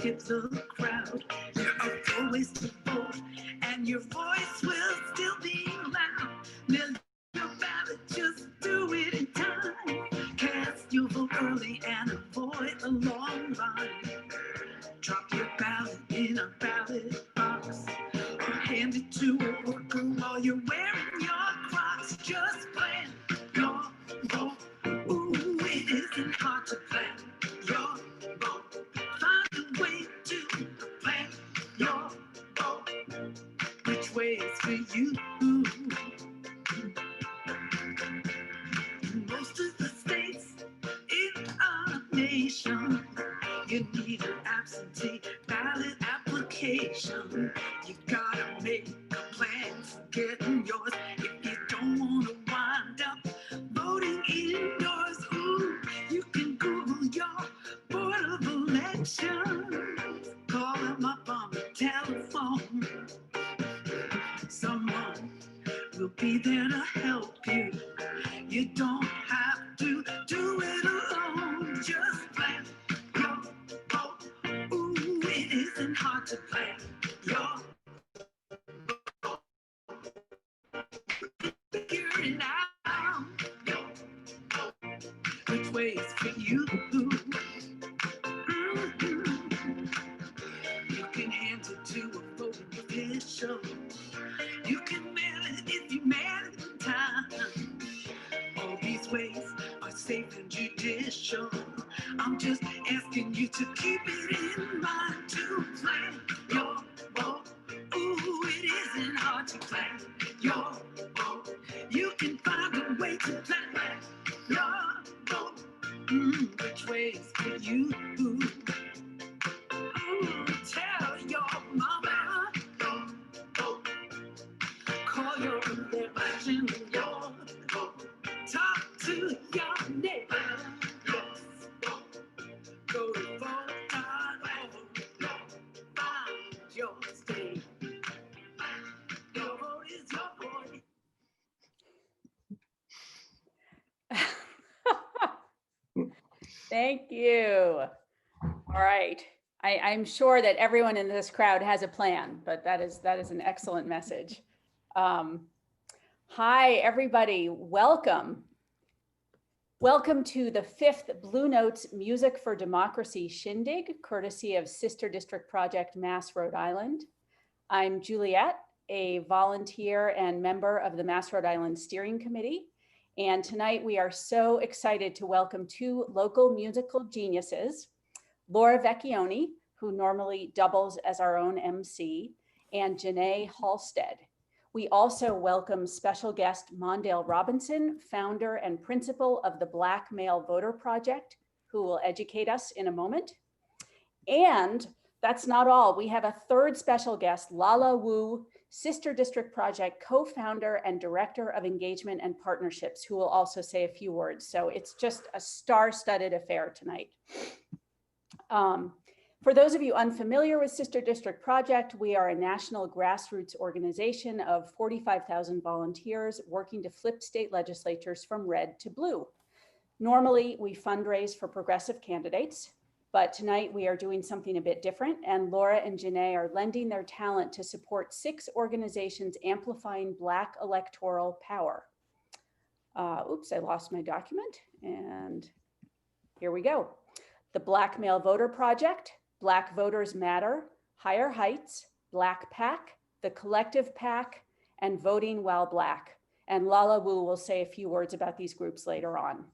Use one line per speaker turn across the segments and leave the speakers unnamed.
skip the crowd. There are 4 ways to vote, and your voice will still be loud. Mail your ballot, just do it in time. Cast your vote early and avoid a long line. Drop your ballot in a ballot box, or hand it to a worker while you're wearing your Crocs. Just plan your vote. Ooh, it isn't hard to plan your vote. Find a way to plan your vote. Which way is for you? In most of the states in our nation, you need an absentee ballot application. You gotta make a plan for getting yours. If you don't want to wind up voting indoors, ooh, you can Google your Board of Elections. Call them up on the telephone. Someone will be there to help you. You don't have to do it alone. Just plan your vote. Ooh, it isn't hard to plan your vote. Figure it out. Your vote. Which way is for you? You can hand it to a voting official. You can mail it if you mail it in time. All these ways are safe and judicial. I'm just asking you to keep it in mind to plan your vote. Ooh, it isn't hard to plan your vote. You can find a way to plan your vote. Which way is for you? Tell your mama your vote. Call your election your vote. Talk to your neighbor. Yes, vote. Go to vote.org. Find your state. Your vote is your voice.
Thank you. All right. I'm sure that everyone in this crowd has a plan, but that is an excellent message. Hi, everybody. Welcome. Welcome to the 5th Blue Notes Music for Democracy Shindig, courtesy of Sister District Project Mass Rhode Island. I'm Juliet, a volunteer and member of the Mass Rhode Island Steering Committee. And tonight we are so excited to welcome 2 local musical geniuses, Laura Vecchione, who normally doubles as our own MC, and Jenee Halstead. We also welcome special guest Mondale Robinson, founder and principal of the Black Male Voter Project, who will educate us in a moment. And that's not all. We have a 3rd special guest, Lala Wu, Sister District Project co-founder and director of engagement and partnerships, who will also say a few words. So it's just a star-studded affair tonight. For those of you unfamiliar with Sister District Project, we are a national grassroots organization of 45,000 volunteers working to flip state legislatures from red to blue. Normally, we fundraise for progressive candidates, but tonight we are doing something a bit different, and Laura and Jenee are lending their talent to support 6 organizations amplifying Black electoral power. Oops, I lost my document, and here we go. The Black Male Voter Project, Black Voters Matter, Higher Heights, BlackPAC, the Collective PAC, and Voting While Black. And Lala Wu will say a few words about these groups later on.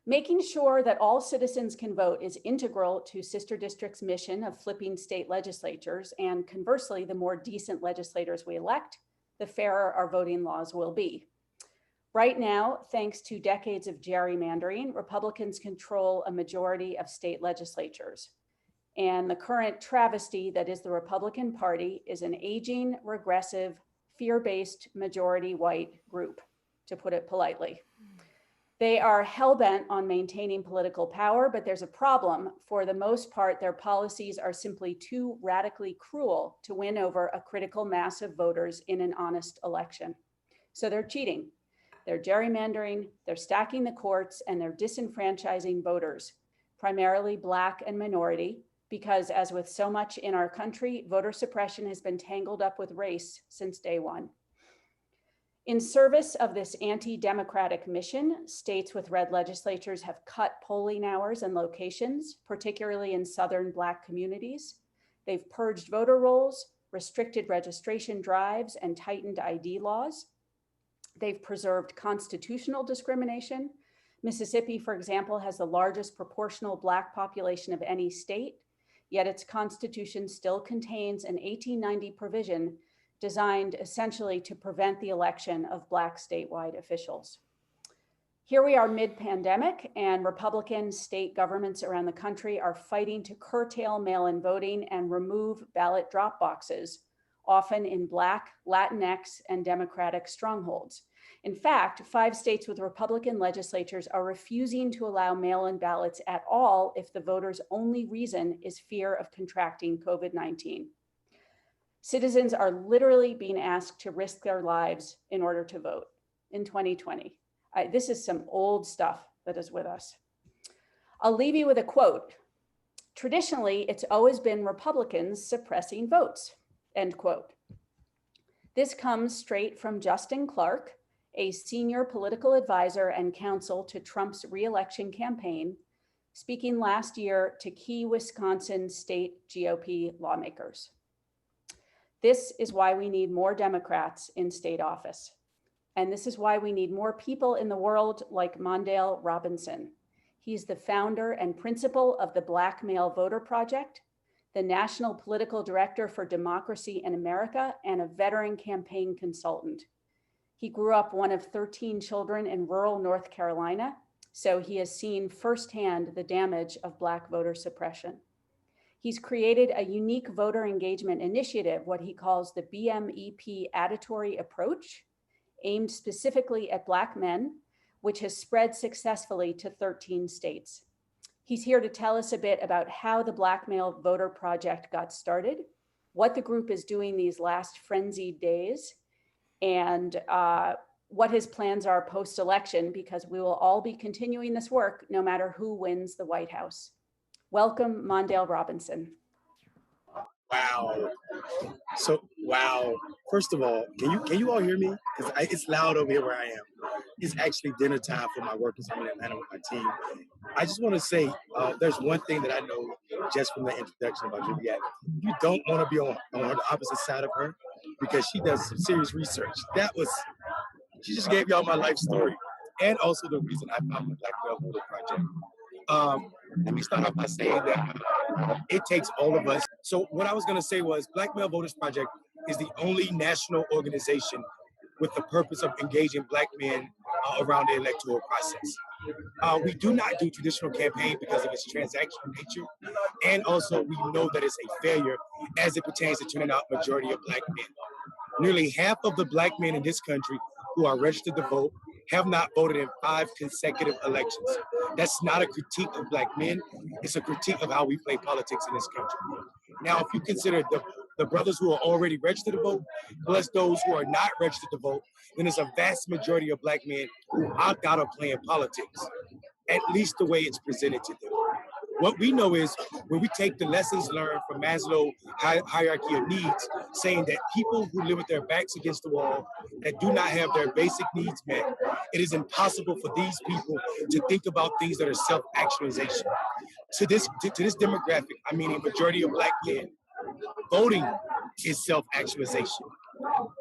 Making sure that all citizens can vote is integral to Sister District's mission of flipping state legislatures, and conversely, the more decent legislators we elect, the fairer our voting laws will be. Right now, thanks to decades of gerrymandering, Republicans control a majority of state legislatures. And the current travesty that is the Republican Party is an aging, regressive, fear-based majority white group, to put it politely. They are hell-bent on maintaining political power, but there's a problem. For the most part, their policies are simply too radically cruel to win over a critical mass of voters in an honest election. So they're cheating. They're gerrymandering, they're stacking the courts, and they're disenfranchising voters, primarily Black and minority, because as with so much in our country, voter suppression has been tangled up with race since day one. In service of this anti-democratic mission, states with red legislatures have cut polling hours and locations, particularly in Southern Black communities. They've purged voter rolls, restricted registration drives, and tightened ID laws. They've preserved constitutional discrimination. Mississippi, for example, has the largest proportional Black population of any state, yet its constitution still contains an 1890 provision designed essentially to prevent the election of Black statewide officials. Here we are mid-pandemic, and Republican state governments around the country are fighting to curtail mail-in voting and remove ballot drop boxes, often in Black, Latinx, and Democratic strongholds. In fact, 5 states with Republican legislatures are refusing to allow mail-in ballots at all if the voters' only reason is fear of contracting COVID-19. Citizens are literally being asked to risk their lives in order to vote in 2020. This is some old stuff that is with us. I'll leave you with a quote. Traditionally, it's always been Republicans suppressing votes, end quote. This comes straight from Justin Clark, a senior political advisor and counsel to Trump's re-election campaign, speaking last year to key Wisconsin state GOP lawmakers. This is why we need more Democrats in state office. And this is why we need more people in the world like Mondale Robinson. He's the founder and principal of the Black Male Voter Project, the national political director for Democracy in America, and a veteran campaign consultant. He grew up one of 13 children in rural North Carolina, so he has seen firsthand the damage of Black voter suppression. He's created a unique voter engagement initiative, what he calls the BMEP auditory approach, aimed specifically at Black men, which has spread successfully to 13 states. He's here to tell us a bit about how the Black Male Voter Project got started, what the group is doing these last frenzied days, and what his plans are post-election, because we will all be continuing this work no matter who wins the White House. Welcome, Mondale Robinson.
Wow. Wow. First of all, can you all hear me? Because it's loud over here where I am. It's actually dinner time for my workers. I'm in Atlanta with my team. I just want to say there's one thing that I know just from the introduction about Juliet. You don't want to be on the opposite side of her because she does some serious research. She just gave y'all my life story and also the reason I found the Black Male Voter Project. Let me start off by saying that it takes all of us. So what I was going to say was Black Male Voters Project is the only national organization with the purpose of engaging Black men around the electoral process. We do not do traditional campaign because of its transactional nature. And also we know that it's a failure as it pertains to turning out majority of Black men. Nearly half of the Black men in this country who are registered to vote have not voted in 5 consecutive elections. That's not a critique of Black men. It's a critique of how we play politics in this country. Now, if you consider the brothers who are already registered to vote, plus those who are not registered to vote, then there's a vast majority of Black men who opt out of playing politics, at least the way it's presented to them. What we know is when we take the lessons learned from Maslow's hierarchy of needs, saying that people who live with their backs against the wall, that do not have their basic needs met, it is impossible for these people to think about things that are self-actualization. To this demographic, I mean a majority of Black men, voting is self-actualization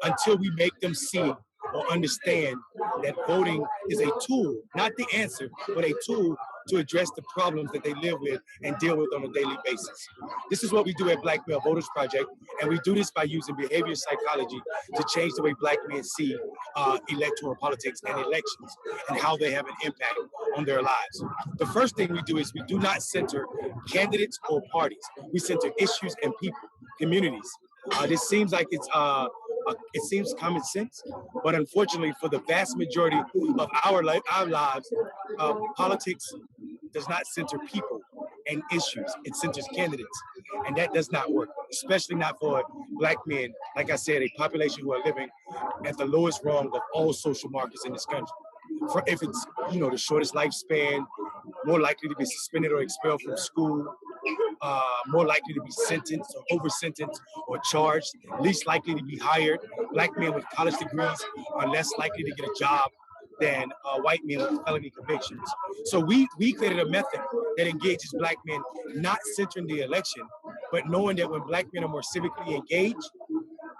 until we make them see or understand that voting is a tool, not the answer, but a tool to address the problems that they live with and deal with on a daily basis. This is what we do at Black Male Voters Project, and we do this by using behavioral psychology to change the way Black men see electoral politics and elections and how they have an impact on their lives. The first thing we do is we do not center candidates or parties. We center issues and people, communities. This seems like it seems common sense, but unfortunately for the vast majority of our lives, politics does not center people and issues. It centers candidates, and that does not work, especially not for Black men, like I said, a population who are living at the lowest rung of all social markers in this country. If it's, the shortest lifespan, more likely to be suspended or expelled from school, more likely to be sentenced or over sentenced or charged, least likely to be hired. Black men with college degrees are less likely to get a job than white men with felony convictions. So we created a method that engages Black men, not centering the election, but knowing that when Black men are more civically engaged,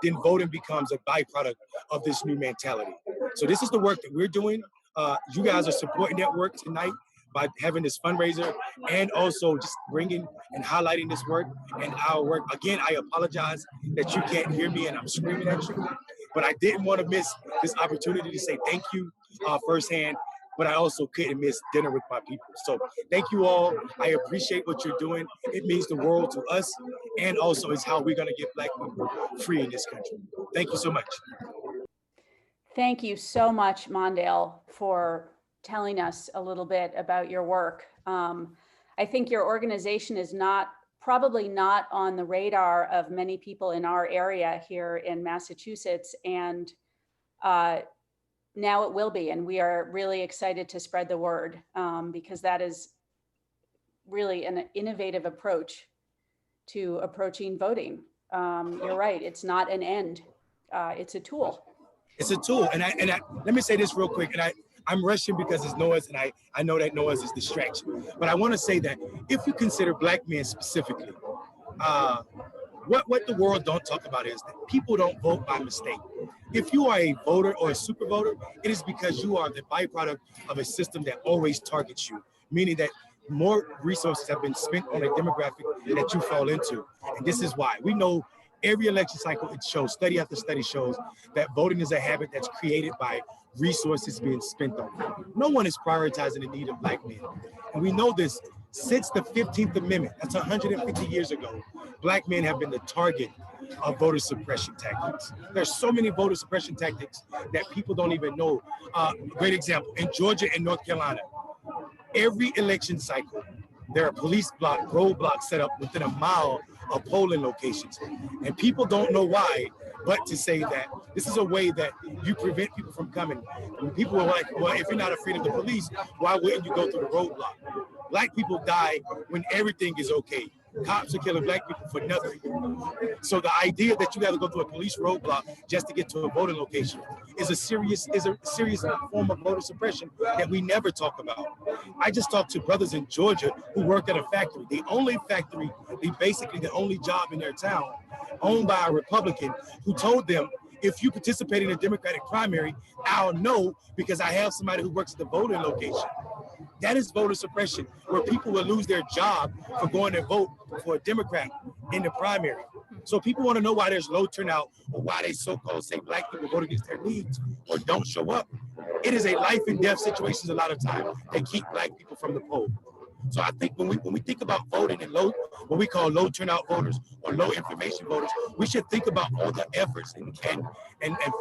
then voting becomes a byproduct of this new mentality. So this is the work that we're doing. You guys are supporting that work tonight by having this fundraiser and also just bringing and highlighting this work and our work. Again, I apologize that you can't hear me and I'm screaming at you, but I didn't want to miss this opportunity to say thank you firsthand, but I also couldn't miss dinner with my people. So thank you all. I appreciate what you're doing. It means the world to us, and also is how we're gonna get Black people free in this country. Thank you so much.
Thank you so much, Mondale, for telling us a little bit about your work. I think your organization is probably not on the radar of many people in our area here in Massachusetts, and now it will be, and we are really excited to spread the word because that is really an innovative approach to approaching voting. You're right, it's not an end, it's a tool.
It's a tool, and let me say this real quick, and I'm rushing because it's noise, and I know that noise is distraction, but I want to say that if you consider Black men specifically, what the world don't talk about is that people don't vote by mistake. If you are a voter or a super voter, it is because you are the byproduct of a system that always targets you, meaning that more resources have been spent on a demographic that you fall into. And this is why. We know every election cycle, it shows, study after study shows that voting is a habit that's created by resources being spent on it. No one is prioritizing the need of Black men. And we know this since the 15th Amendment, that's 150 years ago, Black men have been the target of voter suppression tactics. There's so many voter suppression tactics that people don't even know. Great example, in Georgia and North Carolina, every election cycle, there are police roadblocks set up within a mile of polling locations. And people don't know why, but to say that this is a way that you prevent people from coming. And people are like, well, if you're not afraid of the police, why wouldn't you go through the roadblock? Black people die when everything is okay. Cops are killing Black people for nothing. So the idea that you got to go through a police roadblock just to get to a voting location is a serious form of voter suppression that we never talk about. I just talked to brothers in Georgia who work at a factory, the only factory, basically the only job in their town, owned by a Republican, who told them, if you participate in a Democratic primary, I'll know because I have somebody who works at the voting location. That is voter suppression, where people will lose their job for going to vote for a Democrat in the primary. So people want to know why there's low turnout, or why they so-called say Black people vote against their needs or don't show up. It is a life and death situations a lot of times that keep Black people from the poll. So I think when we think about voting and what we call low turnout voters or low information voters, we should think about all the efforts and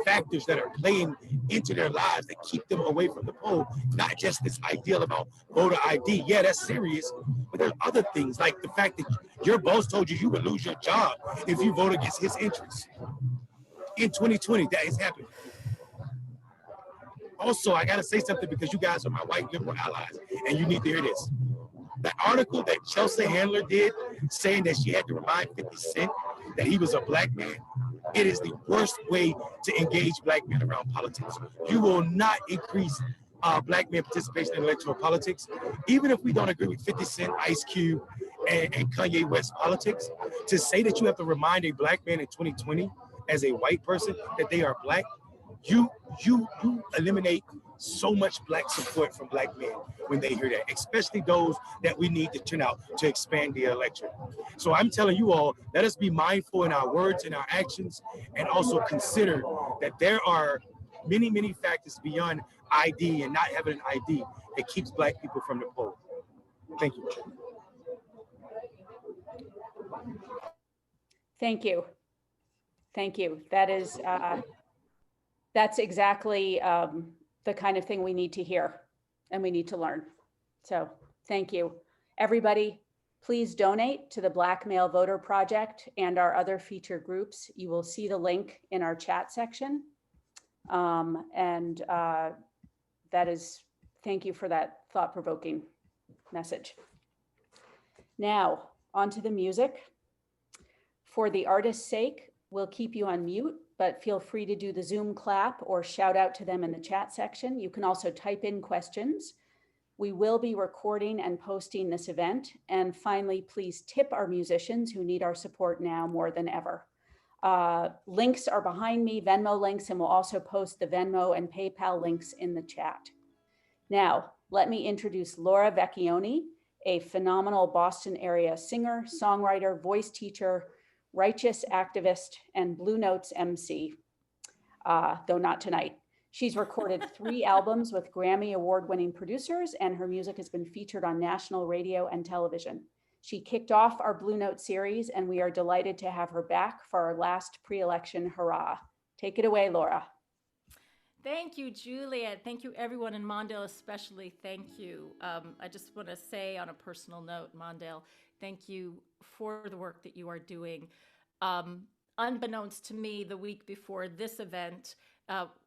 factors that are playing into their lives that keep them away from the poll. Not just this ideal about voter ID. Yeah, that's serious, but there's other things like the fact that your boss told you would lose your job if you vote against his interests. In 2020, that is happening. Also, I gotta say something because you guys are my white liberal allies, and you need to hear this. The article that Chelsea Handler did saying that she had to remind 50 Cent that he was a Black man, it is the worst way to engage Black men around politics. You will not increase Black men participation in electoral politics. Even if we don't agree with 50 Cent, Ice Cube, and Kanye West politics, to say that you have to remind a Black man in 2020 as a white person that they are Black, you eliminate so much Black support from Black men when they hear that, especially those that we need to turn out to expand the electorate. So I'm telling you all, let us be mindful in our words and our actions, and also consider that there are many, many factors beyond ID and not having an ID that keeps Black people from the poll. Thank you.
Thank you. Thank you. That is, that's exactly the kind of thing we need to hear and we need to learn. So thank you. Everybody, please donate to the Black Male Voter Project and our other feature groups. You will see the link in our chat section. That is, thank you for that thought-provoking message. Now, On to the music. For the artist's sake, we'll keep you on mute, but feel free to do the Zoom clap or shout out to them in the chat section. You can also type in questions. We will be recording and posting this event. And finally, please tip our musicians who need our support now more than ever. Links are behind me, Venmo links, and we'll also post the Venmo and PayPal links in the chat. Now, let me introduce Laura Vecchione, a phenomenal Boston area singer, songwriter, voice teacher, righteous activist, and Blue Notes MC, though not tonight. She's recorded 3 albums with Grammy award-winning producers, and her music has been featured on national radio and television. She kicked off our Blue Note series, and we are delighted to have her back for our last pre-election hurrah. Take it away, Laura.
Thank you, Juliet. Thank you, everyone in Mondale, especially. Thank you. I just want to say on a personal note, Mondale, thank you for the work that you are doing. Unbeknownst to me, the week before this event,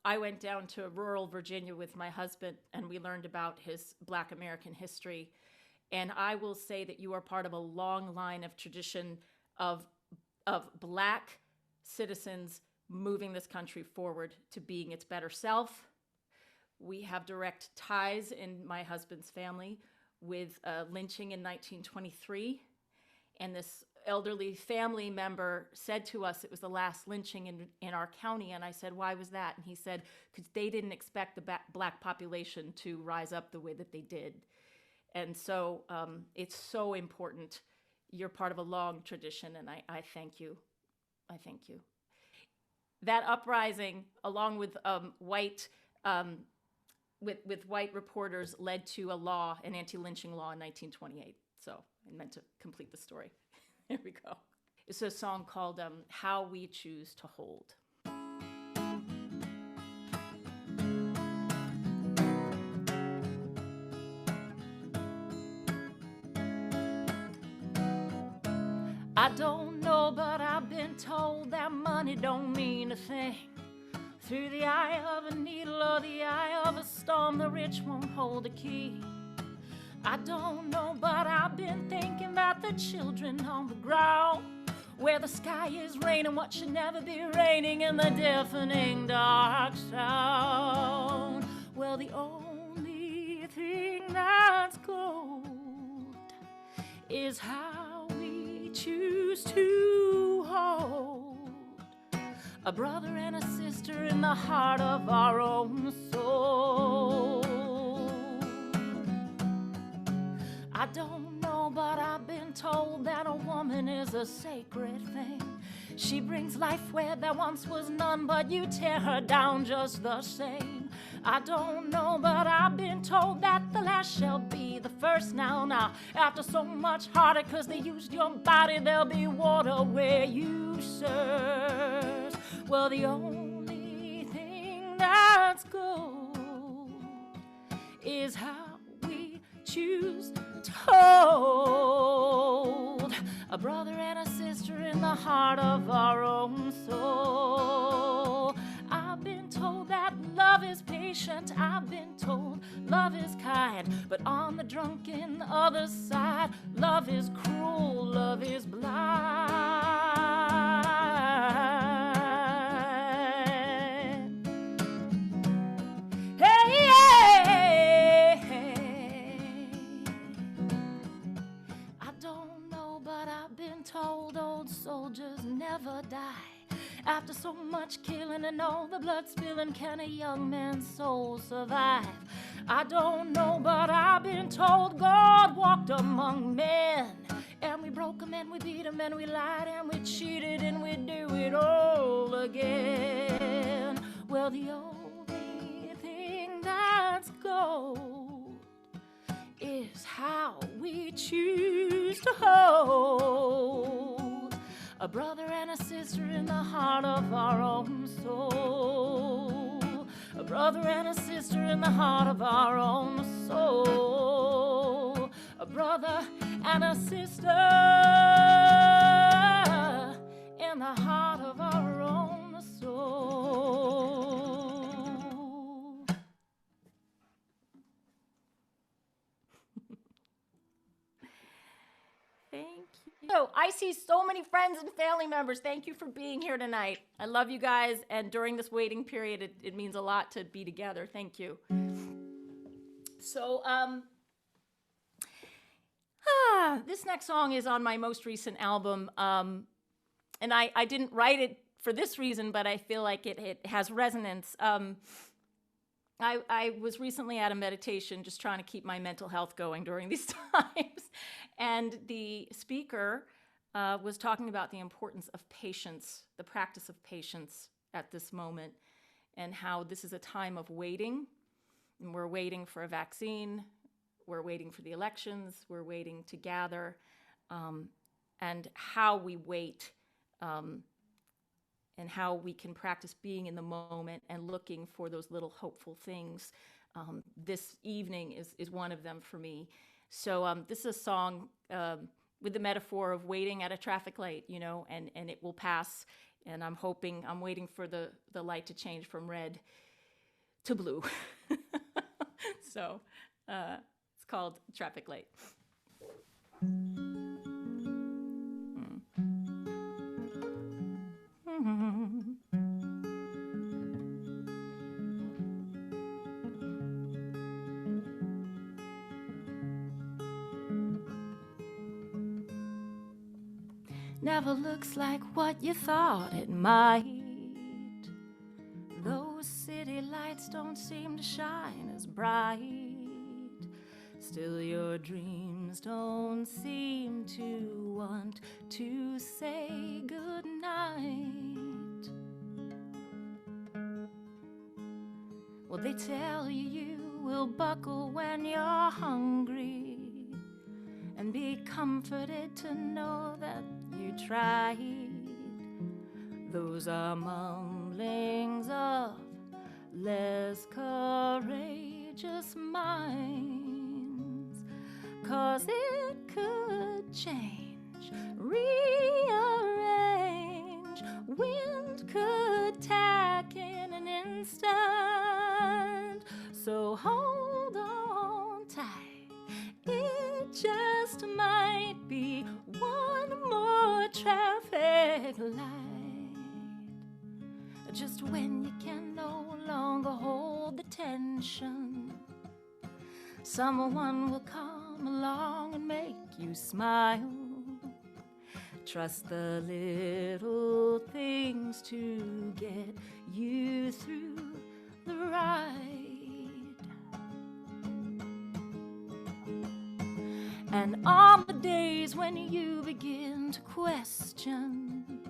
I went down to rural Virginia with my husband, and we learned about his Black American history. And I will say that you are part of a long line of tradition of Black citizens moving this country forward to being its better self. We have direct ties in my husband's family with lynching in 1923. And this elderly family member said to us it was the last lynching in our county. And I said, why was that? And he said, because they didn't expect the Black population to rise up the way that they did. And so it's so important. You're part of a long tradition, and I thank you. I thank you. That uprising, along with white reporters, led to a law, an anti-lynching law in 1928. So I meant to complete the story. Here we go. It's a song called How We Choose to Hold. I don't know, but I've been told that money don't mean a thing. Through the eye of a needle or the eye of a storm, the rich won't hold the key. I don't know, but I've been thinking about the children on the ground, where the sky is raining what should never be raining, in the deafening dark sound. Well, the only thing that's gold is how we choose to hold a brother and a sister in the heart of our own soul. I don't know, but I've been told that a woman is a sacred thing. She brings life where there once was none, but you tear her down just the same. I don't know, but I've been told that the last shall be the first now. After so much heartache, 'cause they used your body, there'll be water where you search. Well, the only thing that's gold is how we choose to hold a brother and a sister in the heart of our own soul. I've been told that love is patient, I've been told love is kind, but on the drunken other side, love is cruel, love is blind. Hey, hey, hey. I don't know, but I've been told old soldiers never die. After so much killing and all the blood spilling, can a young man's soul survive? I don't know, but I've been told God walked among men, and we broke them and we beat them and we lied and we cheated and we do it all again. Well, the only thing that's gold is how we choose to hold a brother and a sister in the heart of our own soul. A brother and a sister in the heart of our own soul. A brother and a sister in the heart of our own soul. Thank you. So I see so many friends and family members. Thank you for being here tonight. I love you guys. And during this waiting period, it means a lot to be together. Thank you. So, this next song is on my most recent album. And I didn't write it for this reason, but I feel like it has resonance. I was recently at a meditation just trying to keep my mental health going during these times. And the speaker was talking about the importance of patience, the practice of patience at this moment, and how this is a time of waiting. And we're waiting for a vaccine, we're waiting for the elections, we're waiting to gather, and how we wait, and how we can practice being in the moment and looking for those little hopeful things. This evening is one of them for me. So this is a song with the metaphor of waiting at a traffic light, you know, and it will pass. And I'm waiting for the light to change from red to blue. So it's called Traffic Light. Never looks like what you thought it might. Those city lights don't seem to shine as bright. Still your dreams don't seem to want to say goodnight. Well, they tell you you will buckle when you're hungry, and be comforted to know that you tried. Those are mumblings of less courageous minds, 'cause it could change, rearrange, wind could tack in an instant. So hold on tight, it just might be one more traffic light. Just when you can no longer hold the tension, someone will come along and make you smile. Trust the little things to get you through the ride. And on the days when you begin to question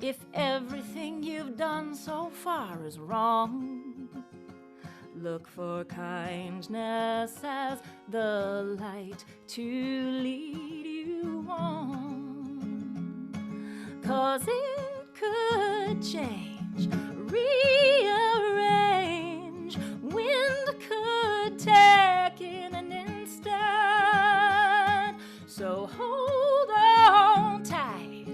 if everything you've done so far is wrong, look for kindness as the light to lead you on. 'Cause it could change, rearrange, wind could tack in an instant. So hold on tight,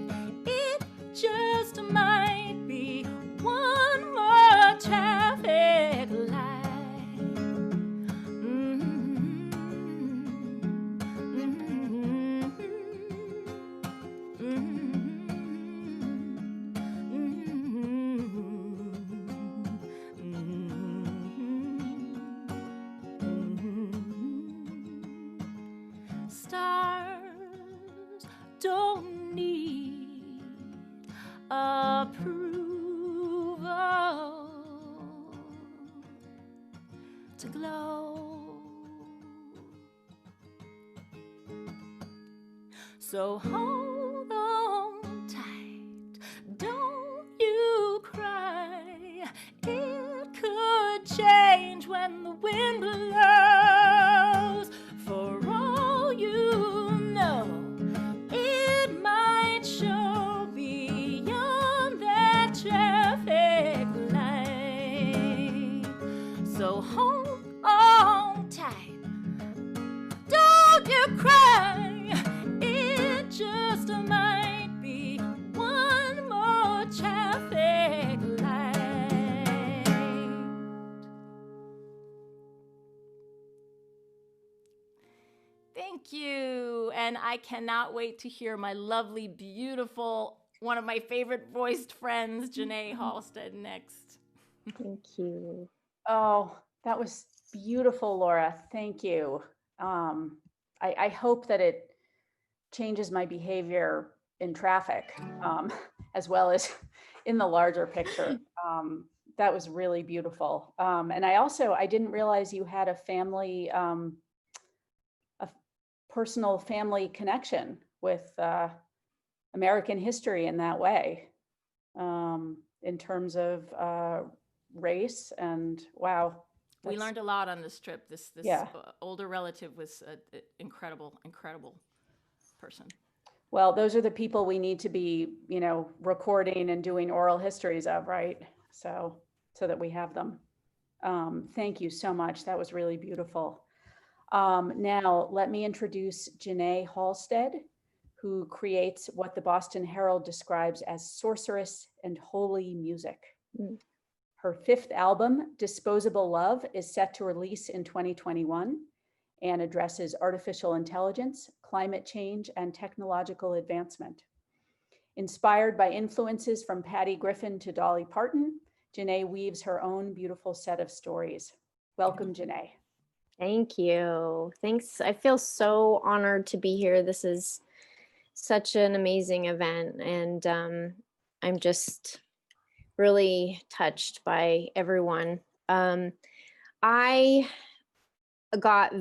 it just might be one more traffic light. Stars don't need approval to glow. So hold on tight, don't you cry. It could change when the wind blows. For all you know, it might show beyond that traffic light. So hold on tight, don't you cry. It just Thank you. And I cannot wait to hear my lovely, beautiful, one of my favorite voiced friends, Jenee Halstead, next.
Thank you.
Oh, that was beautiful, Laura. Thank you. I hope that it changes my behavior in traffic, as well as in the larger picture. That was really beautiful. And I didn't realize you had a personal family connection with American history in that way, in terms of race. And wow.
We learned a lot on this trip. This
Yeah.
Older relative was an incredible person.
Well, those are the people we need to be, recording and doing oral histories of, right? So that we have them. Thank you so much. That was really beautiful. Now, let me introduce Jenee Halstead, who creates what the Boston Herald describes as sorcerous and holy music.
Mm.
Her 5th album, Disposable Love, is set to release in 2021 and addresses artificial intelligence, climate change, and technological advancement. Inspired by influences from Patty Griffin to Dolly Parton, Jenee weaves her own beautiful set of stories. Welcome, Jenee.
Thank you. Thanks. I feel so honored to be here. This is such an amazing event, and I'm just really touched by everyone. I got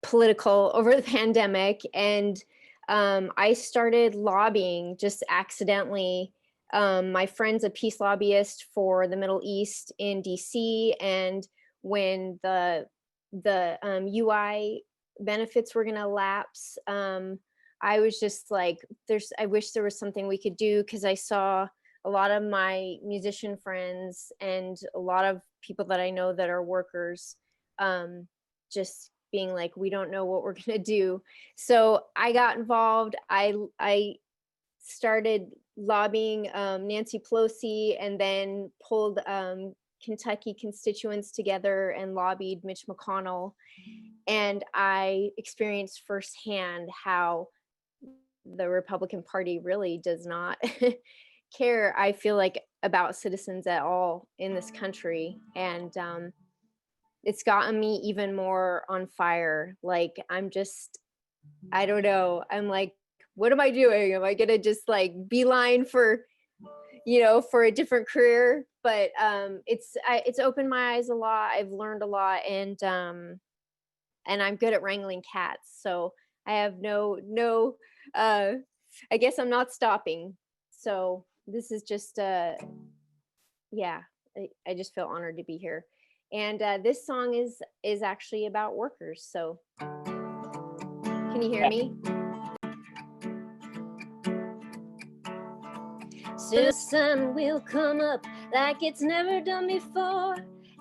political over the pandemic, and I started lobbying just accidentally. My friend's a peace lobbyist for the Middle East in DC, and when the UI benefits were going to lapse, I was just like, I wish there was something we could do, because I saw a lot of my musician friends and a lot of people that I know that are workers just being like, we don't know what we're going to do. So I got involved. I started lobbying Nancy Pelosi, and then pulled Kentucky constituents together and lobbied Mitch McConnell. And I experienced firsthand how the Republican Party really does not care, I feel like, about citizens at all in this country. And it's gotten me even more on fire. Like, I don't know. I'm like, what am I doing? Am I gonna just like beeline for a different career? But it's opened my eyes a lot. I've learned a lot, and I'm good at wrangling cats. So I have I guess I'm not stopping. So this is just I just feel honored to be here. And this song is actually about workers. So can you hear me? Soon the sun will come up like it's never done before,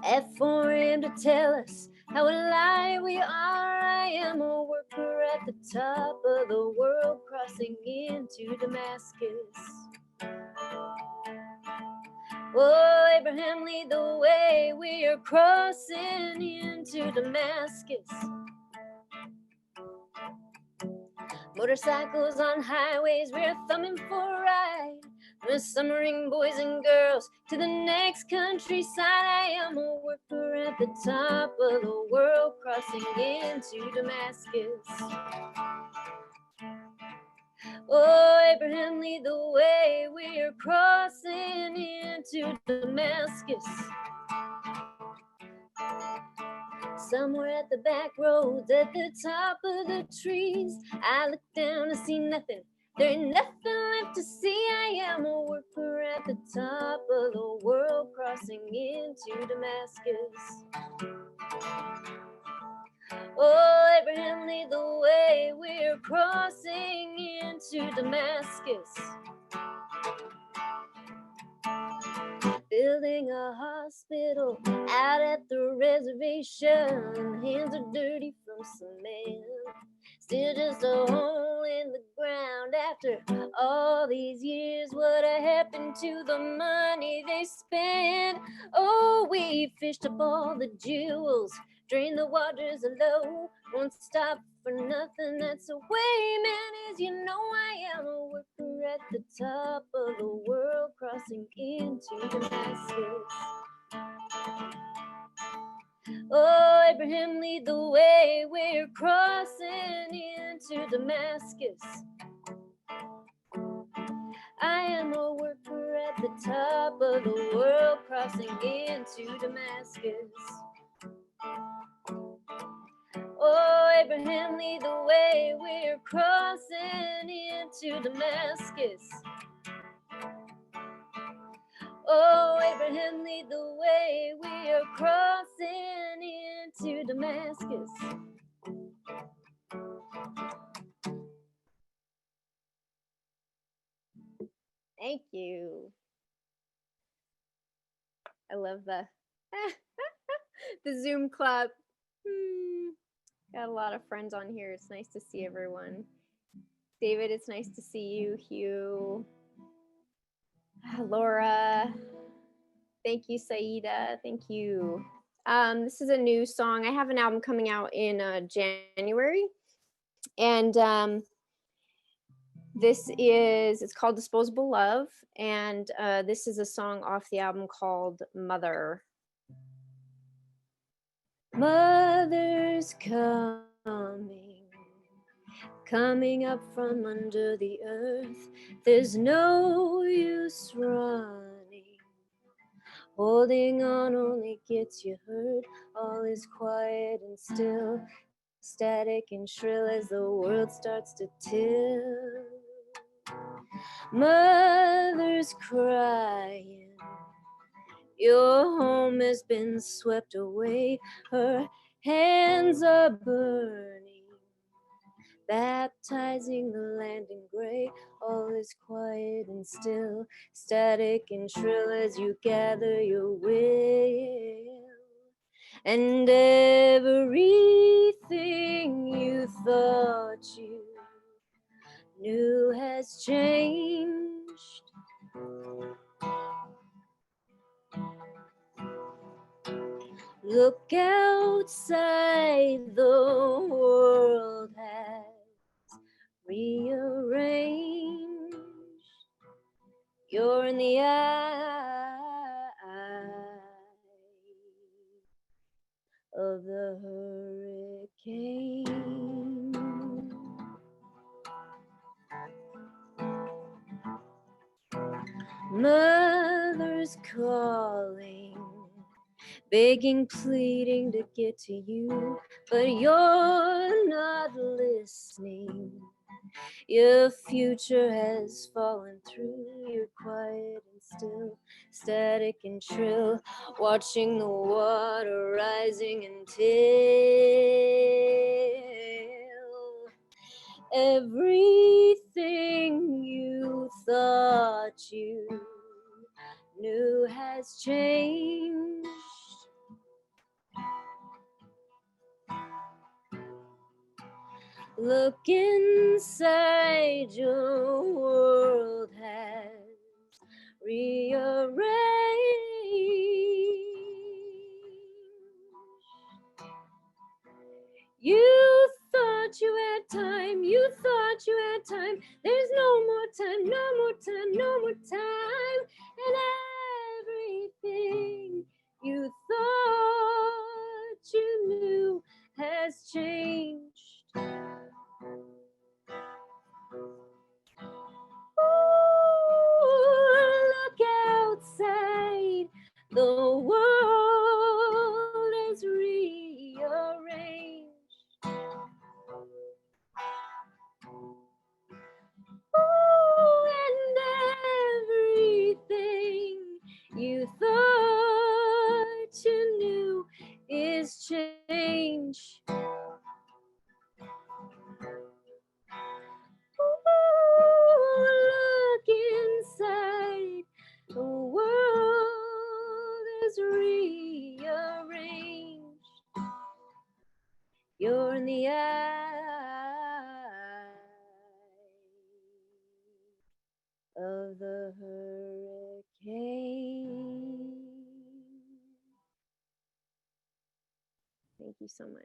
at 4 a.m. to tell us how alive we are. I am a worker at the top of the world, crossing into Damascus. Oh, Abraham, lead the way, we are crossing into Damascus. Motorcycles on highways, we're thumbing for a ride. We're summering boys and girls to the next countryside. I am a worker at the top of the world, crossing into Damascus. Oh, Abraham, lead the way, we're crossing into Damascus. Somewhere at the back roads, at the top of the trees, I look down to see nothing. There ain't nothing left to see. I am a worker at the top of the world, crossing into Damascus. Oh, Abraham, lead the way, we're crossing into Damascus. Building a hospital out at the reservation. Hands are dirty from cement. Still just a hole in the ground after all these years. What happened to the money they spent? Oh, we fished up all the jewels, Drain the waters low, won't stop for nothing. That's the way man is. You know I am a worker at the top of the world, crossing into Damascus. Oh, Abraham, lead the way. We're crossing into Damascus. I am a worker at the top of the world, crossing into Damascus. Oh, Abraham, lead the way. We're crossing into Damascus. Oh, Abraham, lead the way. We are crossing into Damascus. Thank you. I love the the Zoom club. Got a lot of friends on here. It's nice to see everyone. David, it's nice to see you. Hugh, Laura. Thank you, Saida. Thank you. This is a new song. I have an album coming out in January, and it's called Disposable Love, and this is a song off the album called Mother. Mother's coming up from under the earth. There's no use running. Holding on only gets you hurt. All is quiet and still, static and shrill as the world starts to tilt. Mother's crying. Your home has been swept away. Her hands are burning, baptizing the land in gray. All is quiet and still, static and shrill as you gather your will. And everything you thought you knew has changed. Look outside, the world has rearranged. You're in the eye of the hurricane. Mother's calling, begging, pleading to get to you, but you're not listening. Your future has fallen through. You're quiet and still, static and shrill, watching the water rising until everything you thought you knew has changed. Look inside, your world has rearranged. You thought you had time, you thought you had time. There's no more time, no more time, no more time. And everything you thought you knew has changed. Look outside, the world is rearranged. And everything you thought you knew is changed. Thank you so much.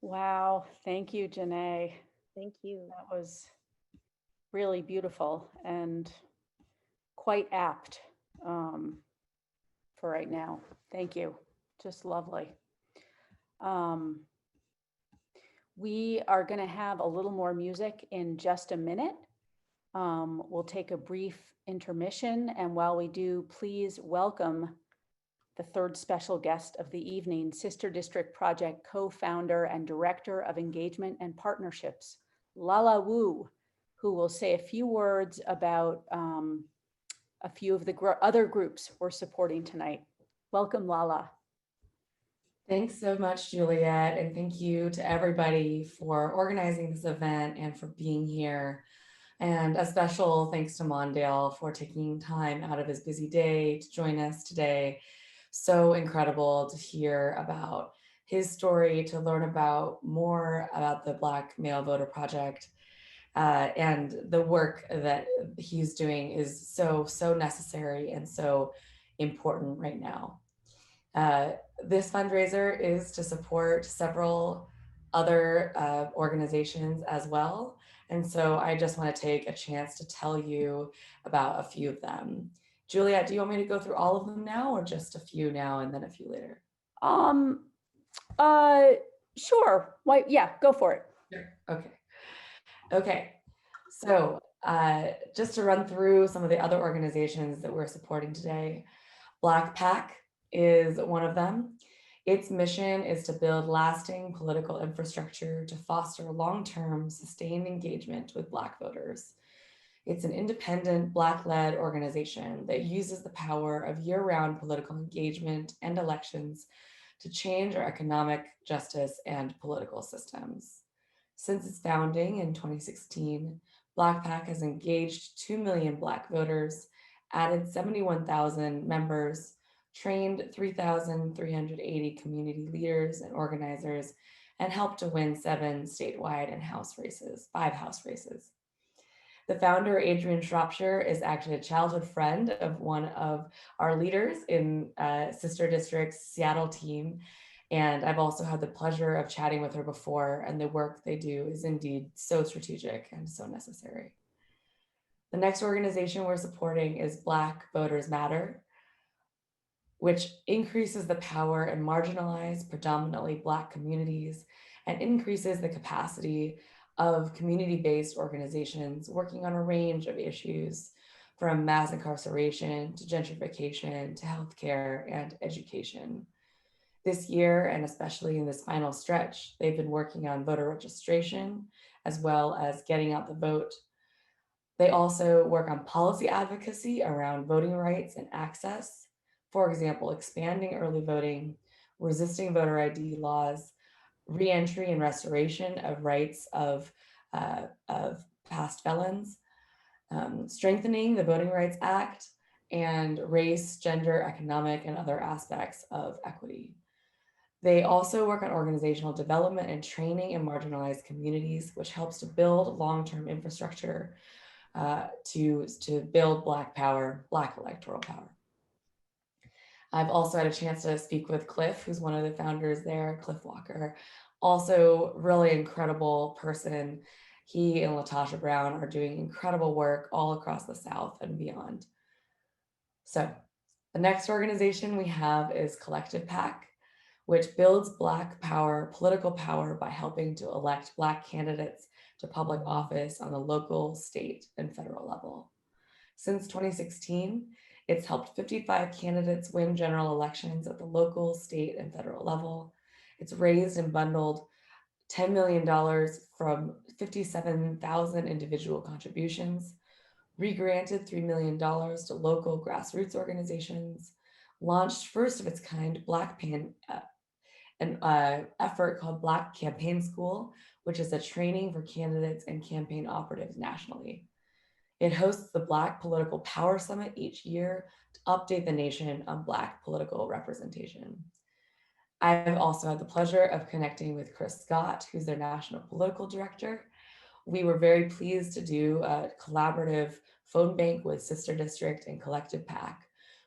Wow, thank you, Jenee.
Thank you.
That was really beautiful and quite apt for right now. Thank you. Just lovely. We are going to have a little more music in just a minute. We'll take a brief intermission, and while we do, please welcome the third special guest of the evening, Sister District Project co-founder and Director of Engagement and Partnerships, Lala Wu, who will say a few words about a few of the other groups we're supporting tonight. Welcome, Lala.
Thanks so much, Juliet, and thank you to everybody for organizing this event and for being here. And a special thanks to Mondale for taking time out of his busy day to join us today. So incredible to hear about his story, to learn about more about the Black Male Voter Project. And the work that he's doing is so necessary and so important right now. This fundraiser is to support several other organizations as well. And so I just want to take a chance to tell you about a few of them. Juliet, do you want me to go through all of them now, or just a few now and then a few later?
Sure. Why, yeah, go for it.
Sure. Okay. So just to run through some of the other organizations that we're supporting today, BlackPAC is one of them. Its mission is to build lasting political infrastructure to foster long-term sustained engagement with Black voters. It's an independent Black-led organization that uses the power of year-round political engagement and elections to change our economic, justice, and political systems. Since its founding in 2016, BlackPAC has engaged 2 million Black voters, added 71,000 members, trained 3,380 community leaders and organizers, and helped to win 7 statewide and five House races. The founder, Adrian Shropshire, is actually a childhood friend of one of our leaders in Sister District's Seattle team. And I've also had the pleasure of chatting with her before, and the work they do is indeed so strategic and so necessary. The next organization we're supporting is Black Voters Matter, which increases the power in marginalized, predominantly Black communities and increases the capacity of community-based organizations working on a range of issues, from mass incarceration to gentrification to healthcare and education. This year, and especially in this final stretch, they've been working on voter registration as well as getting out the vote. They also work on policy advocacy around voting rights and access. For example, expanding early voting, resisting voter ID laws, reentry and restoration of rights of past felons, strengthening the Voting Rights Act, and race, gender, economic, and other aspects of equity. They also work on organizational development and training in marginalized communities, which helps to build long-term infrastructure to build Black power, Black electoral power. I've also had a chance to speak with Cliff, who's one of the founders there, Cliff Walker, also really incredible person. He and Latasha Brown are doing incredible work all across the South and beyond. So the next organization we have is Collective PAC, which builds Black power, political power, by helping to elect Black candidates to public office on the local, state, and federal level. Since 2016, it's helped 55 candidates win general elections at the local, state, and federal level. It's raised and bundled $10 million from 57,000 individual contributions, re-granted $3 million to local grassroots organizations, launched first of its kind an effort called Black Campaign School, which is a training for candidates and campaign operatives nationally. It hosts the Black Political Power Summit each year to update the nation on Black political representation. I've also had the pleasure of connecting with Chris Scott, who's their national political director. We were very pleased to do a collaborative phone bank with Sister District and Collective PAC,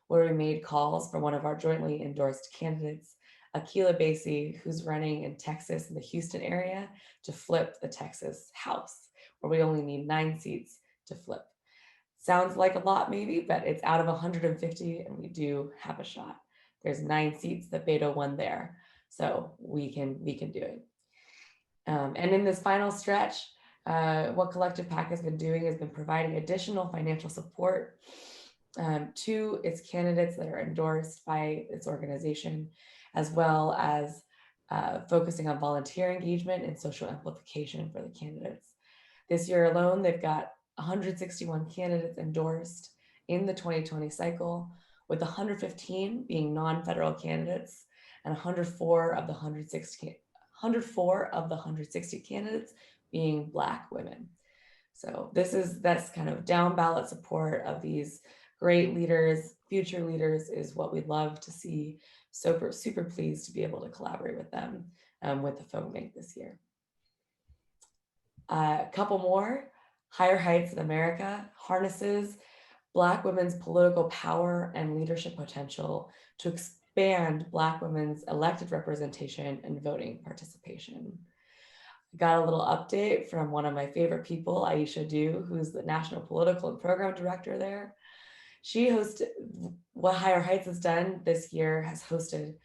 where we made calls for one of our jointly endorsed candidates, Akila Basie, who's running in Texas in the Houston area to flip the Texas House, where we only need 9 seats to flip. Sounds like a lot maybe, but it's out of 150 and we do have a shot. There's 9 seats that Beto won there, so we can do it. And in this final stretch, what Collective PAC has been doing has been providing additional financial support to its candidates that are endorsed by its organization, as well as focusing on volunteer engagement and social amplification for the candidates. This year alone, they've got 161 candidates endorsed in the 2020 cycle, with 115 being non-federal candidates and 104 of the 160 candidates being Black women. So that's kind of down ballot support of these great leaders, future leaders, is what we'd love to see. Super pleased to be able to collaborate with them with the phone bank this year. A couple more. Higher Heights in America harnesses Black women's political power and leadership potential to expand Black women's elected representation and voting participation. Got a little update from one of my favorite people, Aisha Du, who's the National Political and Program Director there. She hosted, what Higher Heights has done this year, has hosted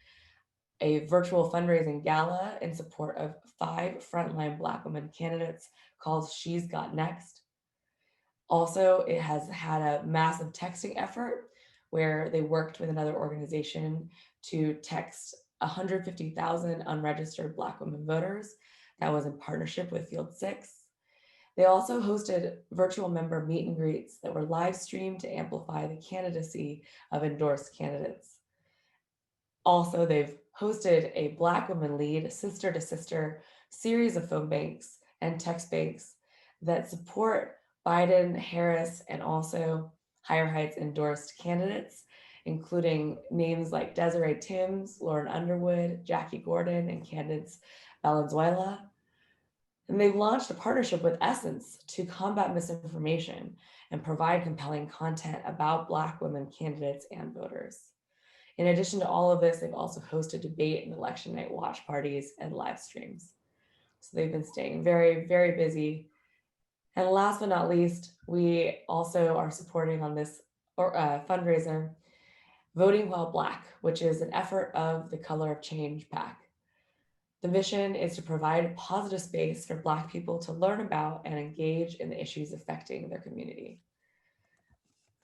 a virtual fundraising gala in support of 5 frontline Black women candidates called She's Got Next. Also, it has had a massive texting effort where they worked with another organization to text 150,000 unregistered Black women voters. That was in partnership with Field 6. They also hosted virtual member meet and greets that were live streamed to amplify the candidacy of endorsed candidates. Also, they've hosted a Black women lead sister to sister series of phone banks and text banks that support Biden, Harris, and also Higher Heights endorsed candidates, including names like Desiree Timms, Lauren Underwood, Jackie Gordon, and Candace Valenzuela. And they've launched a partnership with Essence to combat misinformation and provide compelling content about Black women candidates and voters. In addition to all of this, they've also hosted debate and election night watch parties and live streams. So they've been staying very, very busy. And last but not least, we also are supporting on this fundraiser, Voting While Black, which is an effort of the Color of Change PAC. The mission is to provide a positive space for Black people to learn about and engage in the issues affecting their community.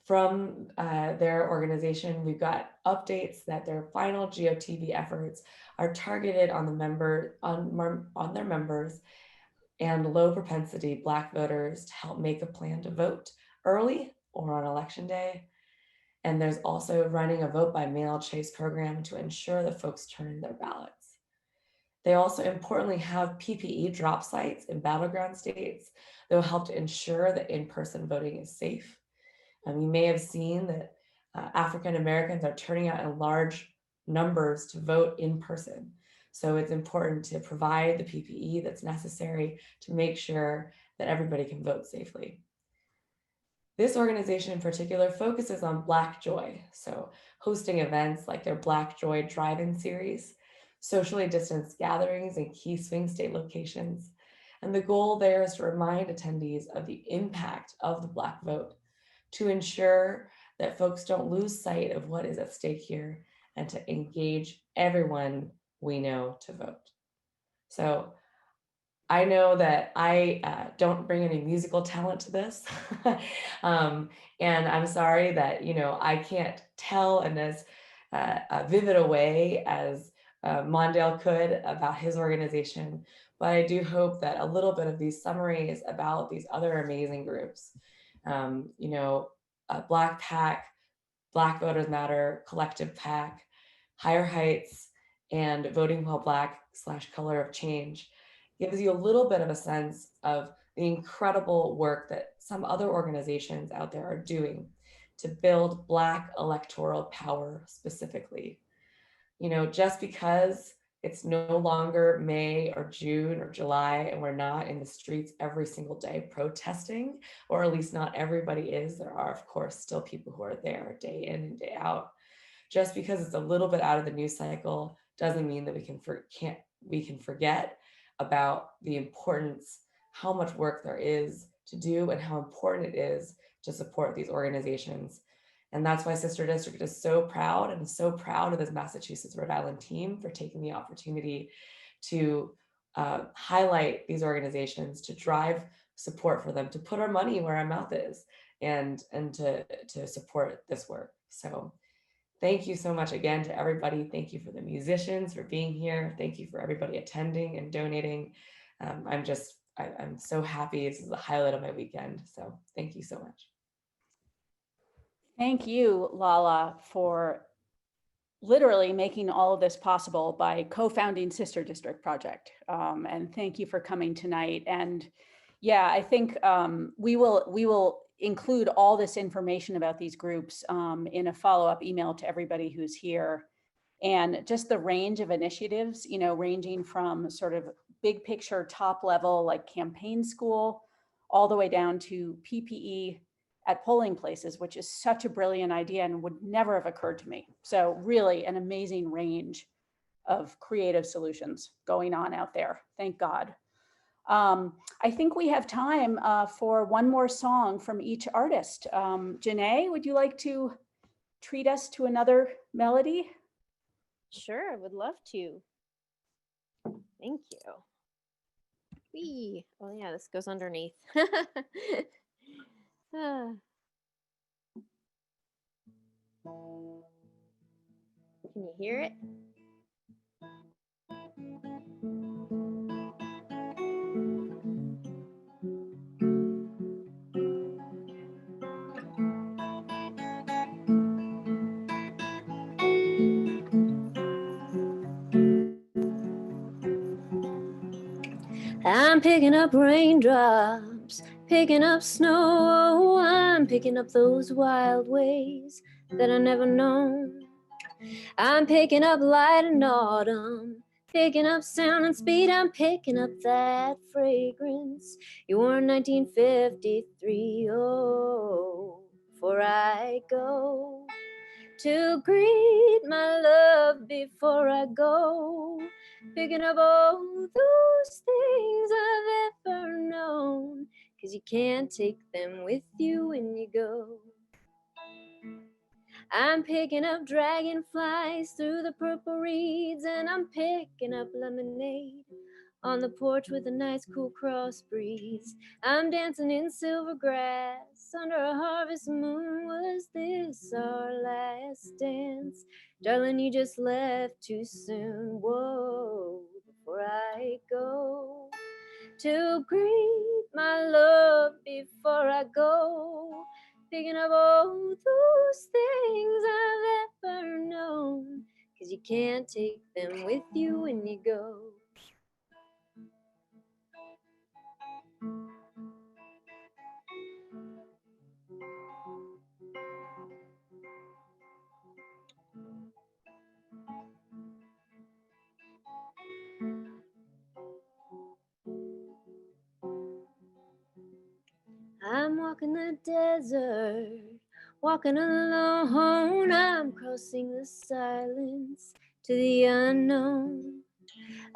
From their organization, we've got updates that their final GOTV efforts are targeted on their members and low propensity Black voters to help make a plan to vote early or on election day. And there's also running a vote by mail chase program to ensure that folks turn in their ballots. They also importantly have PPE drop sites in battleground states that will help to ensure that in-person voting is safe. You may have seen that African Americans are turning out in large numbers to vote in person. So it's important to provide the PPE that's necessary to make sure that everybody can vote safely. This organization in particular focuses on Black Joy, so hosting events like their Black Joy Drive-In series, socially distanced gatherings in key swing state locations. And the goal there is to remind attendees of the impact of the Black vote, to ensure that folks don't lose sight of what is at stake here and to engage everyone we know to vote. So I know that I don't bring any musical talent to this. And I'm sorry that, I can't tell in as vivid a way as Mondale could about his organization, but I do hope that a little bit of these summaries about these other amazing groups, BlackPAC, Black Voters Matter, Collective PAC, Higher Heights, and Voting While Black / Color of Change gives you a little bit of a sense of the incredible work that some other organizations out there are doing to build Black electoral power specifically. Just because it's no longer May or June or July and we're not in the streets every single day protesting, or at least not everybody is, there are of course still people who are there day in and day out. Just because it's a little bit out of the news cycle doesn't mean that we can forget about the importance, how much work there is to do, and how important it is to support these organizations. And that's why Sister District is so proud, and so proud of this Massachusetts Rhode Island team for taking the opportunity to highlight these organizations, to drive support for them, to put our money where our mouth is, and to support this work. So thank you so much again to everybody. Thank you for the musicians for being here. Thank you for everybody attending and donating. I'm so happy. This is the highlight of my weekend. So thank you so much.
Thank you, Lala, for literally making all of this possible by co-founding Sister District Project. And thank you for coming tonight. And yeah, I think we will include all this information about these groups in a follow-up email to everybody who's here. And just the range of initiatives, you know, ranging from sort of big picture, top level, like campaign school, all the way down to PPE at polling places, which is such a brilliant idea and would never have occurred to me. So really an amazing range of creative solutions going on out there. Thank God. I think we have time for one more song from each artist. Jenee, would you like to treat us to another melody?
Sure, I would love to. Thank you. Whee. Oh yeah, this goes underneath. Can you hear it? I'm picking up raindrops, picking up snow. I'm picking up those wild ways that I never known. I'm picking up light and autumn, picking up sound and speed. I'm picking up that fragrance you wore in 1953. Oh, before I go to greet my love, before I go, picking up all those things I've ever known, 'cause you can't take them with you when you go. I'm picking up dragonflies through the purple reeds, and I'm picking up lemonade on the porch with a nice cool cross breeze. I'm dancing in silver grass under a harvest moon. Was this our last dance? Darling, you just left too soon. Whoa, before I go to greet my love, before I go, picking up all those things I've ever known, 'cause you can't take them with you when you go. I'm walking the desert, walking alone. I'm crossing the silence to the unknown.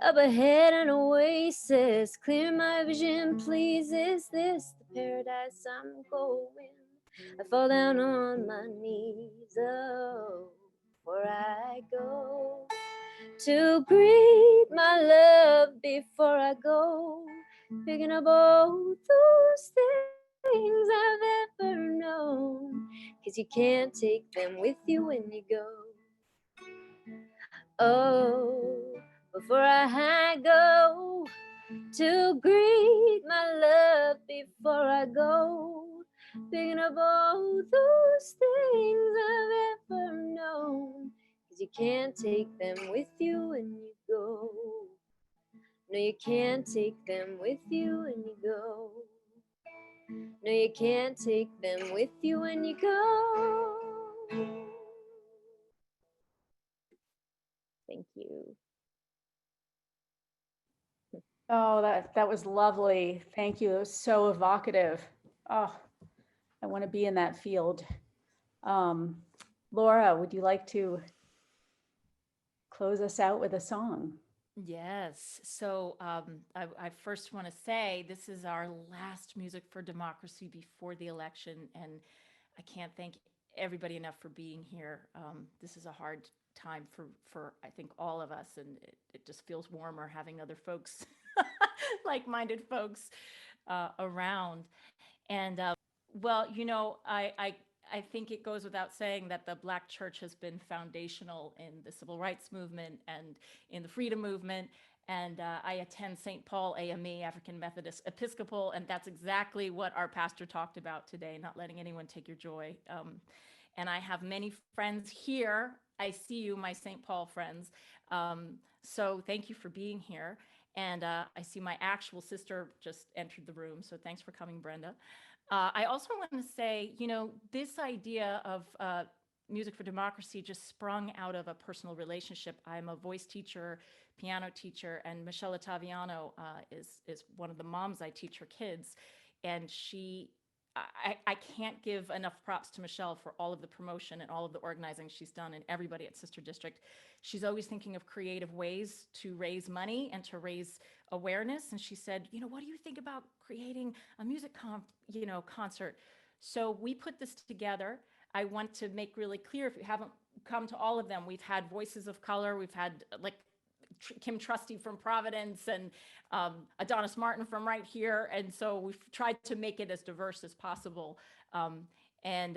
Up ahead an oasis, clear my vision, please. Is this the paradise I'm going? I fall down on my knees, oh, before I go to greet my love, before I go, picking up all those things I've ever known, 'cause you can't take them with you when you go. Oh, before I go to greet my love, before I go, picking up all those things I've ever known, 'cause you can't take them with you when you go. No, you can't take them with you when you go. No, you can't take them with you when you go. Thank you.
Oh, that was lovely. Thank you. It was so evocative. Oh, I want to be in that field. Laura, would you like to close us out with a song.
Yes. So I first want to say this is our last Music for Democracy before the election, and I can't thank everybody enough for being here. This is a hard time for I think all of us, and it just feels warmer having other folks, like-minded folks around. And well, you know, I think it goes without saying that the Black church has been foundational in the civil rights movement and in the freedom movement. And I attend St. Paul AME, African Methodist Episcopal, and that's exactly what our pastor talked about today, not letting anyone take your joy. And I have many friends here. I see you, my St. Paul friends. So thank you for being here. And I see my actual sister just entered the room, so thanks for coming, Brenda. I also want to say, you know, this idea of Music for Democracy just sprung out of a personal relationship. I'm a voice teacher, piano teacher, and Michelle Ottaviano is one of the moms I teach her kids. And I can't give enough props to Michelle for all of the promotion and all of the organizing she's done, and everybody at Sister District. She's always thinking of creative ways to raise money and to raise awareness. And she said, you know, what do you think about creating a music concert? So we put this together. I want to make really clear, if you haven't come to all of them, we've had voices of color, we've had like Kim Trusty from Providence and Adonis Martin from right here. And so we've tried to make it as diverse as possible. And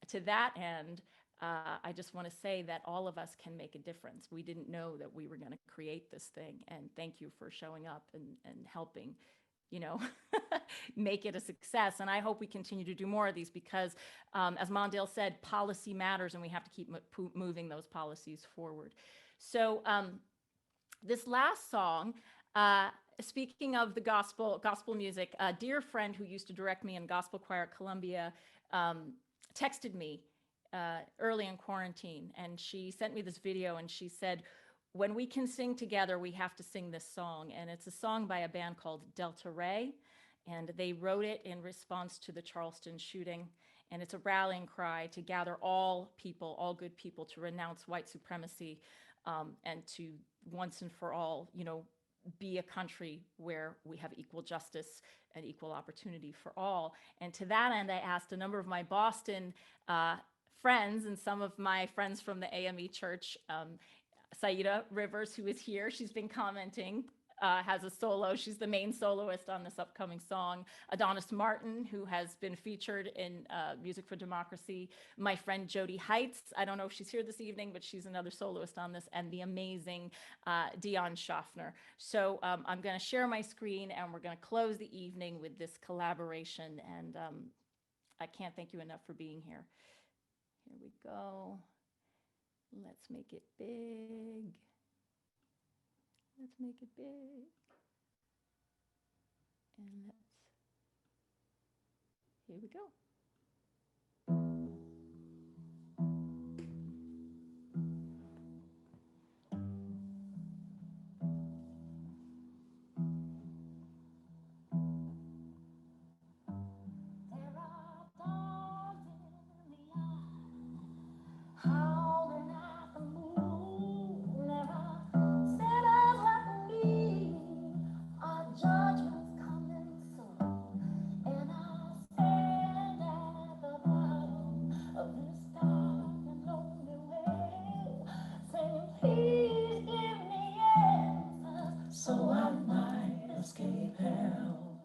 to that end, I just want to say that all of us can make a difference. We didn't know that we were going to create this thing. And thank you for showing up and helping, you know, make it a success. And I hope we continue to do more of these because, as Mondale said, policy matters and we have to keep moving those policies forward. So this last song, speaking of the gospel music, a dear friend who used to direct me in gospel choir at Columbia texted me early in quarantine, and she sent me this video, and she said, when we can sing together, we have to sing this song. And it's a song by a band called Delta Ray, and they wrote it in response to the Charleston shooting. And it's a rallying cry to gather all people, all good people, to renounce white supremacy and to once and for all, you know, be a country where we have equal justice and equal opportunity for all. And to that end, I asked a number of my Boston friends and some of my friends from the AME Church, Saida Rivers, who is here, she's been commenting, has a solo. She's the main soloist on this upcoming song. Adonis Martin, who has been featured in Music for Democracy. My friend Jody Heights, I don't know if she's here this evening, but she's another soloist on this, and the amazing Dion Schaffner. So I'm going to share my screen, and we're going to close the evening with this collaboration. And I can't thank you enough for being here. Here we go. Let's make it big. Let's make it big. And here we go.
So I might escape hell.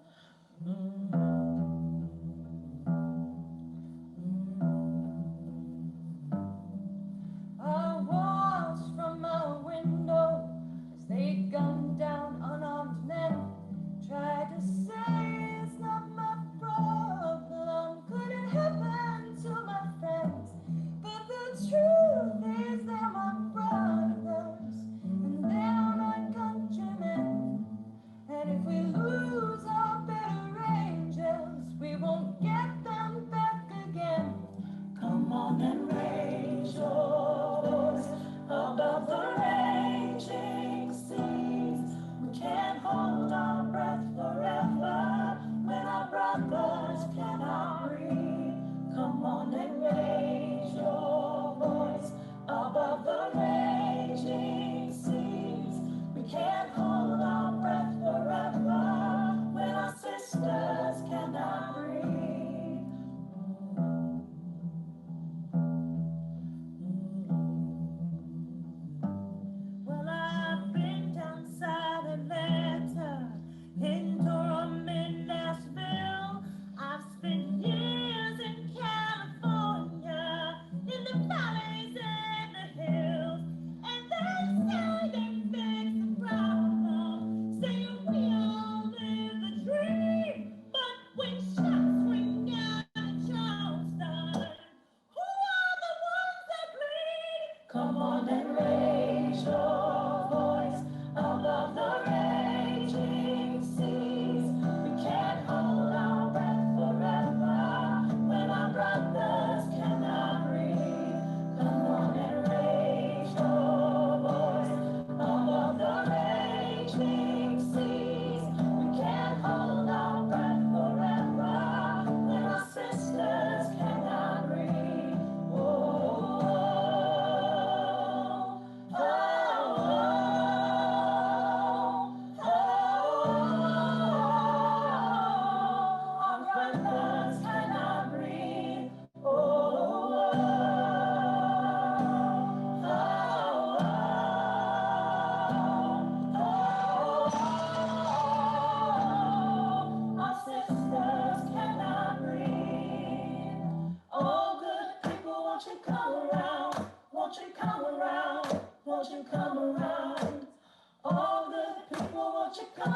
I watched from my window as they gunned down unarmed men. Tried to say it's not my problem, couldn't happen to my friends. But the truth is they're my brothers, and they're my countrymen. And if we lose our better angels, we won't get them back again. Come on and raise your voice above the raging seas. We can't hold our breath forever when our brothers cannot breathe. Come on and raise your voice above the raging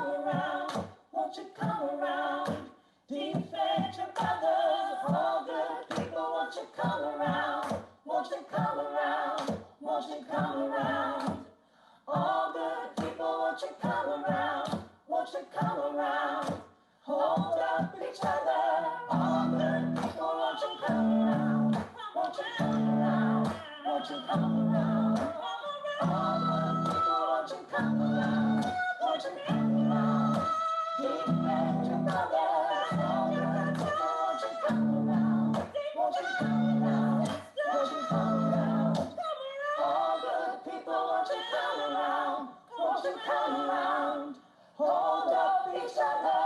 around? Won't you come around? Defend your brothers, all good people. Won't you come around? Won't you come around? Won't you come around? All good people, won't you come around? Won't you come around? Hold up each other. All good people, won't you come around? Won't you come around? Won't you come around? All good people, won't you come around? Won't you come around? Defend your brothers. All good people, won't you come around? Won't you come around? Won't you come around? All good people, won't you come around? Won't you come around? Hold up each other.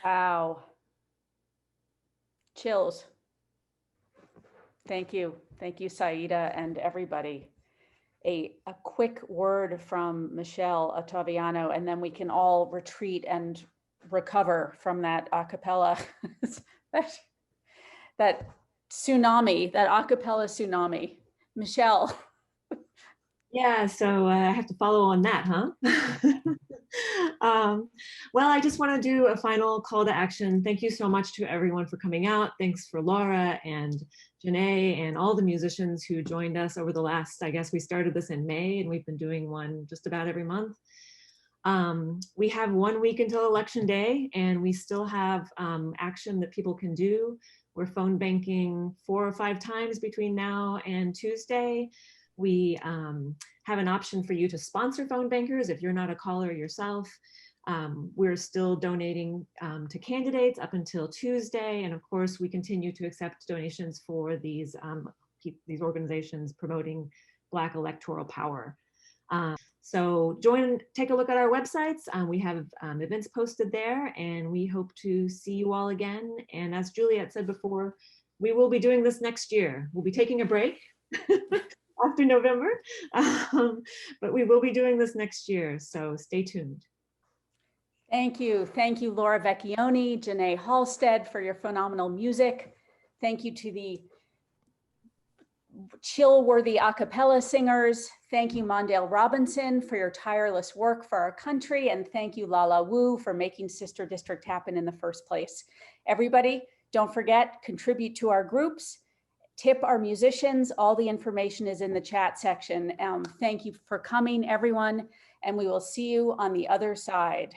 Wow. Chills. Thank you. Thank you, Saida and everybody. A quick word from Michelle Ottaviano, and then we can all retreat and recover from that a cappella, that tsunami, that a cappella tsunami. Michelle.
Yeah, so I have to follow on that, huh? Well, I just want to do a final call to action. Thank you so much to everyone for coming out. Thanks for Laura and Jenee and all the musicians who joined us over the last, I guess we started this in May and we've been doing one just about every month. We have 1 week until Election Day and we still have action that people can do. We're phone banking 4 or 5 times between now and Tuesday. We have an option for you to sponsor phone bankers if you're not a caller yourself. We're still donating to candidates up until Tuesday. And of course, we continue to accept donations for these organizations promoting Black electoral power. So take a look at our websites. We have events posted there and we hope to see you all again. And as Juliet said before, we will be doing this next year. We'll be taking a break after November, but we will be doing this next year, so stay tuned.
Thank you. Thank you, Laura Vecchione, Jenee Halstead, for your phenomenal music. Thank you to the chill-worthy a cappella singers. Thank you, Mondale Robinson, for your tireless work for our country. And thank you, Lala Wu, for making Sister District happen in the first place. Everybody, don't forget, contribute to our groups. Tip our musicians. All the information is in the chat section. Thank you for coming, everyone, and we will see you on the other side.